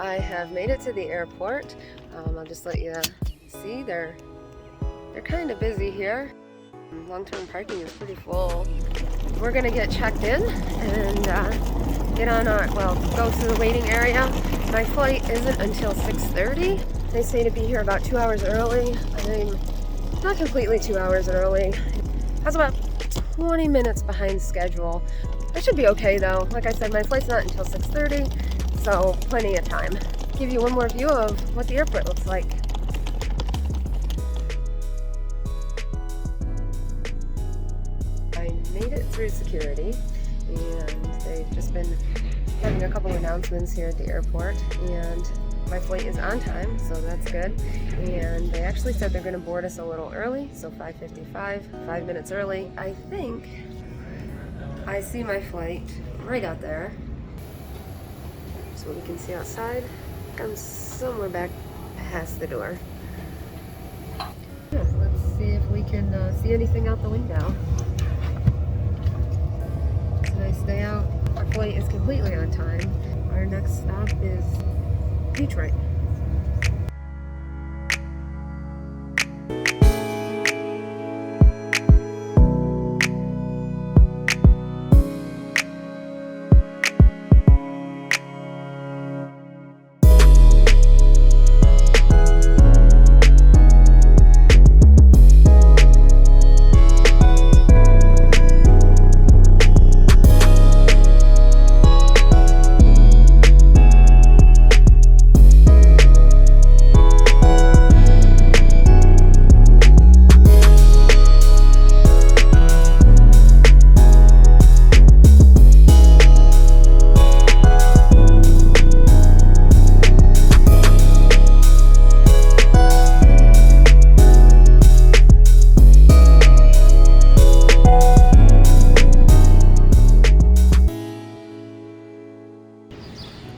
I have made it to the airport. I'll just let you see they're kind of busy here. Long-term parking is pretty full. We're gonna get checked in and get on our, go to the waiting area. My flight isn't until 6:30. They say to be here about 2 hours early. I'm not completely 2 hours early. I was about 20 minutes behind schedule. I should be okay though. Like I said, my flight's not until 6:30, so plenty of time. Give you one more view of what the airport looks like. I made it through security, and they've just been having a couple announcements here at the airport, and my flight is on time, so that's good. And they actually said they're going to board us a little early, so 5:55, 5 minutes early. I think I see my flight right out there. So we can see outside. I'm somewhere back past the door. Yeah, let's see if we can see anything out the window. It's a nice day out. Our flight is completely on time. Our next stop is Detroit.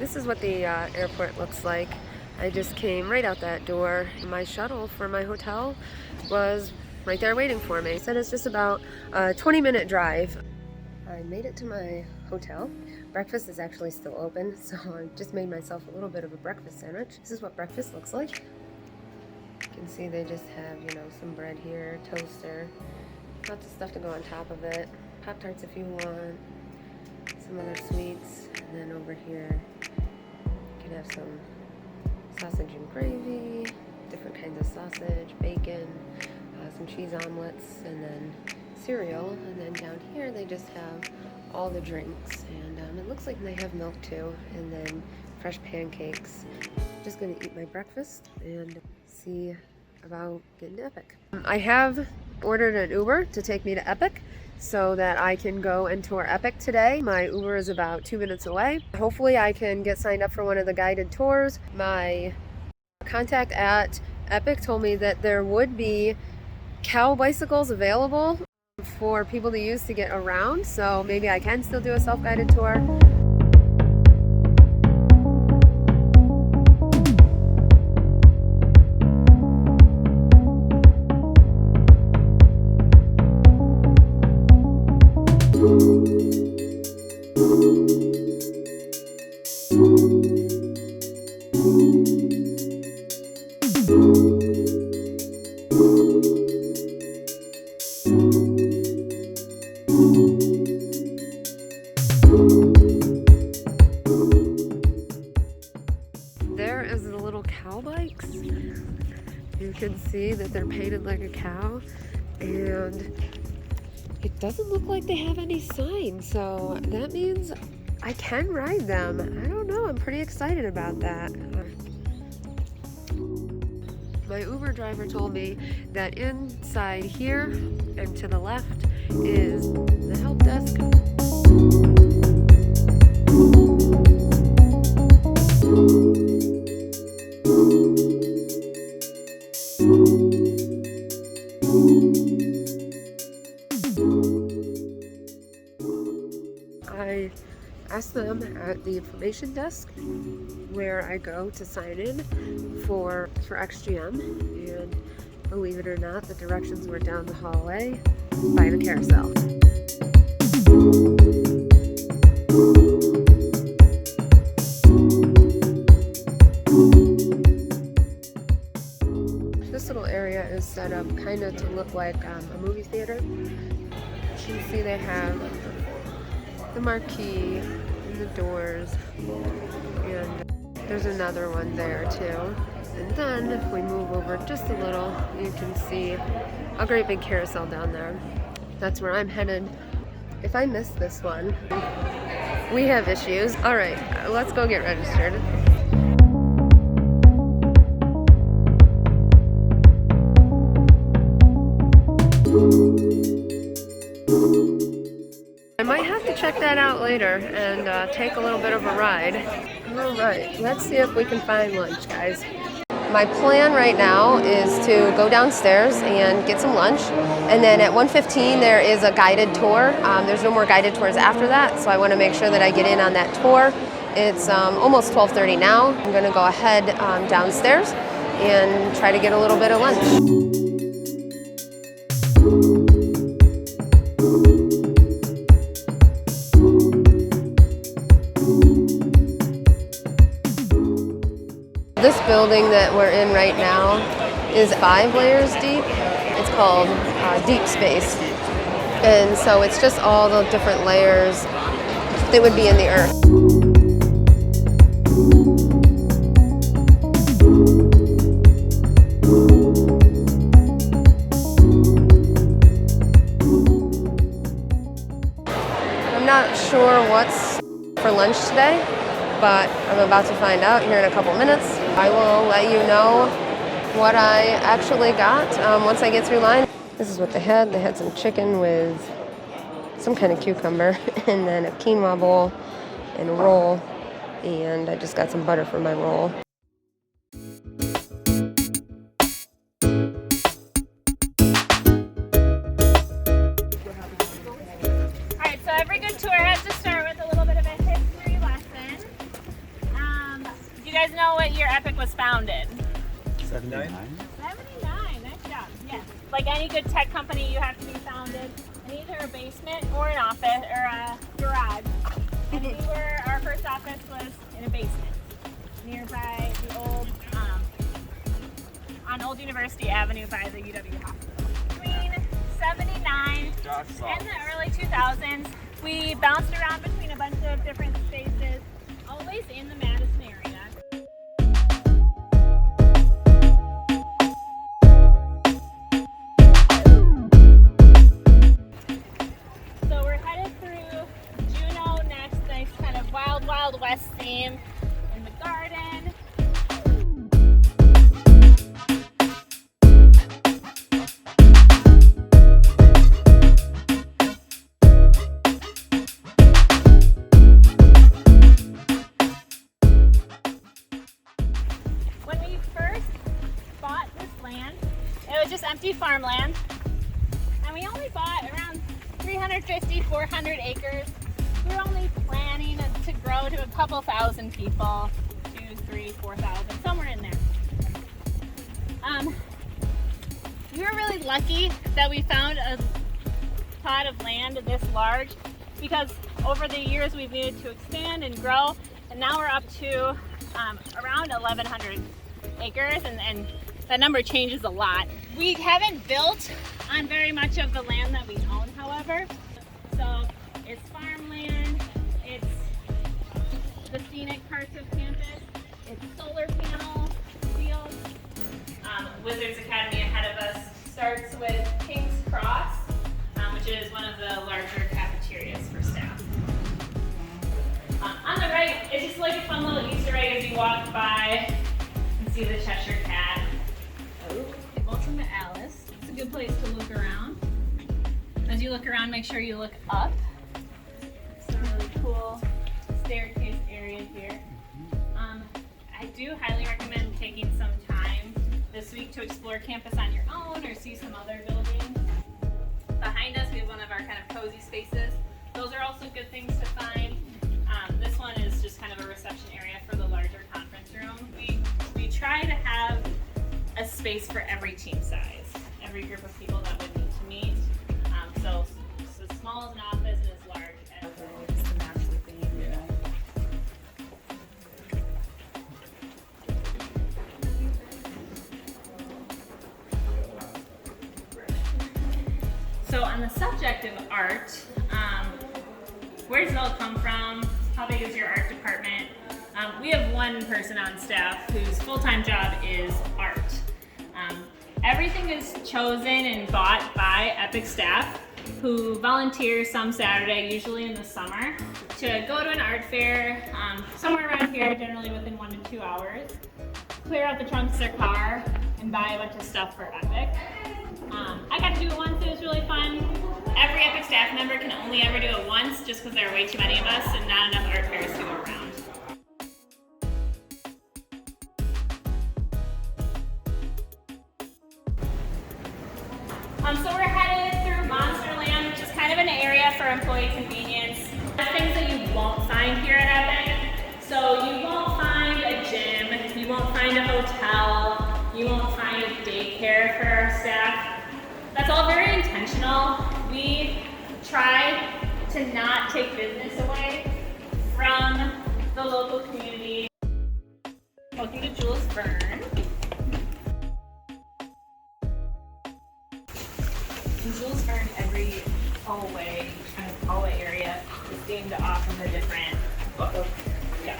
This is what the airport looks like. I just came right out that door. My shuttle for my hotel was right there waiting for me. It said it's just about a 20-minute drive. I made it to my hotel. Breakfast is actually still open, so I just made myself a little bit of a breakfast sandwich. This is what breakfast looks like. You can see they just have, some bread here, toaster, lots of stuff to go on top of it. Pop-Tarts if you want, some other sweets, and then over here you can have some sausage and gravy, different kinds of sausage, bacon, some cheese omelets, and then cereal. And then down here they just have all the drinks, and it looks like they have milk too, and then fresh pancakes. Just gonna eat my breakfast and see about getting to Epic. I have ordered an Uber to take me to Epic so that I can go and tour Epic today. My Uber is about 2 minutes away. Hopefully I can get signed up for one of the guided tours. My contact at Epic told me that there would be cow bicycles available for people to use to get around, so maybe I can still do a self-guided tour. There is the little cow bikes. You can see that they're painted like a cow, and it doesn't look like they have any signs, so that means I can ride them. I don't know, I'm pretty excited about that. My Uber driver told me that inside here and to the left is the help desk. I asked them at the information desk where I go to sign in for XGM, and believe it or not, the directions were down the hallway by the carousel. this little area is set up kind of to look like a movie theater. You can see they have the marquee and the doors, and there's another one there too. And then if we move over just a little, you can see a great big carousel down there. That's where I'm headed. If I miss this one, we have issues. All right, let's go get registered. I might have to check that out later and take a little bit of a ride. All right, let's see if we can find lunch, guys. My plan right now is to go downstairs and get some lunch, and then at 1:15 there is a guided tour. There's no more guided tours after that, so I want to make sure that I get in on that tour. It's almost 12:30 now. I'm going to go ahead downstairs and try to get a little bit of lunch. This building that we're in right now is 5 layers deep. It's called Deep Space. And so it's just all the different layers that would be in the earth. I'm not sure what's for lunch today, but I'm about to find out here in a couple minutes. I will let you know what I actually got once I get through line. This is what they had. They had some chicken with some kind of cucumber, and then a quinoa bowl and a roll, and I just got some butter for my roll. Alright, so every good tour has to start with a little bit of a history lesson. Do you guys know what year Epic was founded? 79. 79, nice job. Yes. Like any good tech company, you have to be founded in either a basement or an office or a garage. And our first office was in a basement nearby the old, on Old University Avenue by the UW Hospital. Between 79 and the early 2000s, we bounced around between a bunch of different spaces, always in the Madison area. Wild West theme in the garden. When we first bought this land, it was just empty farmland, and we only bought around 350, 400 acres. We were only planning to grow to a couple thousand people, 2, 3, 4,000, somewhere in there. We were really lucky that we found a plot of land this large, because over the years we've needed to expand and grow, and now we're up to around 1,100 acres, and that number changes a lot. We haven't built on very much of the land that we own, however, so it's farmland, it's the scenic parts of campus, it's solar panel fields. Wizards Academy ahead of us starts with King's Cross, which is one of the larger cafeterias for staff. On the right, it's just like a fun little Easter egg as you walk by and see the Cheshire Cat. Oh, welcome to Alice. It's a good place to look around. As you look around, make sure you look up. Some really cool staircase area here. I do highly recommend taking some time this week to explore campus on your own or see some other buildings. Behind us we have one of our kind of cozy spaces. Those are also good things to find. This one is just kind of a reception area for the larger conference room. We try to have a space for every team size, every group of people that would need to meet. So as small as an office and as large as So on the subject of art, where does it all come from? How big is your art department? We have one person on staff whose full-time job is art. Everything is chosen and bought by Epic staff who volunteer some Saturday, usually in the summer, to go to an art fair somewhere around here, generally within 1 to 2 hours, clear out the trunks of their car, and buy a bunch of stuff for Epic. I got to do it once, it was really fun. Every Epic staff member can only ever do it once just because there are way too many of us and not enough art fairs to go around. So we're headed through Monsterland, which is kind of an area for employee convenience. Things that you won't find here at Epic. So you won't find a gym, you won't find a hotel, you won't find a daycare for our staff. That's all very intentional. We try to not take business away from the local community. Welcome to Jules Verne. In Jules Verne, every hallway, kind of hallway area is themed off of a different book. Yeah.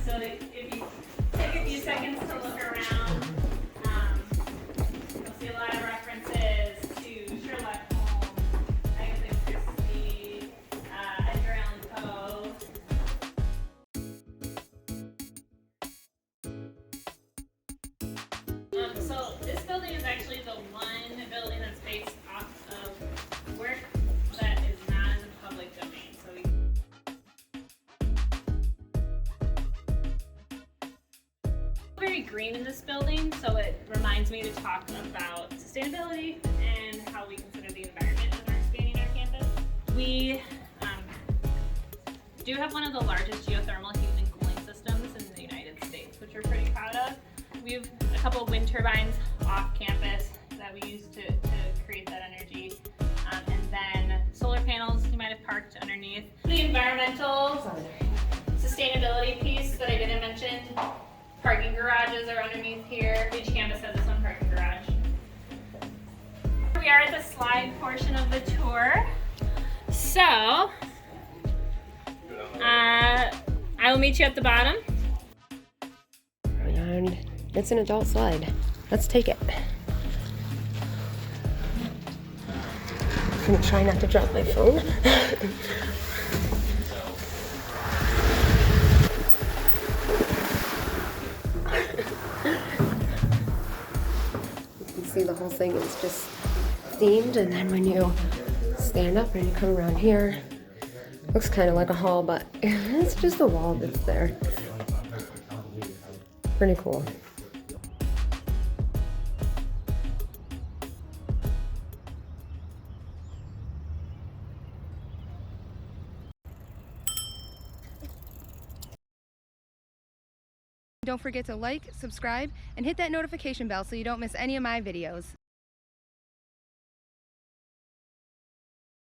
So if you take a few seconds to look around, you'll see a lot of references to Sherlock Holmes, Agatha Christie, Edgar Allan Poe. So this building is actually the one building that's based off of work that is not in the public domain. So very green in this building, so it reminds me to talk about sustainability and how we consider the environment as we're expanding our campus. We do have one of the largest geothermal heating and cooling systems in the United States, which we're pretty proud of. We have a couple of wind turbines off campus that we use to create that energy, and then solar panels you might have parked underneath. The environmental sustainability piece that I didn't mention. Parking garages are underneath here. Each campus has its own parking garage. We are at the slide portion of the tour. So, I will meet you at the bottom. And it's an adult slide. Let's take it. I'm gonna try not to drop my phone. See, the whole thing is just themed, and then when you stand up and you come around here, looks kind of like a hall, but it's just a wall that's there. Pretty cool. Don't forget to like, subscribe, and hit that notification bell so you don't miss any of my videos.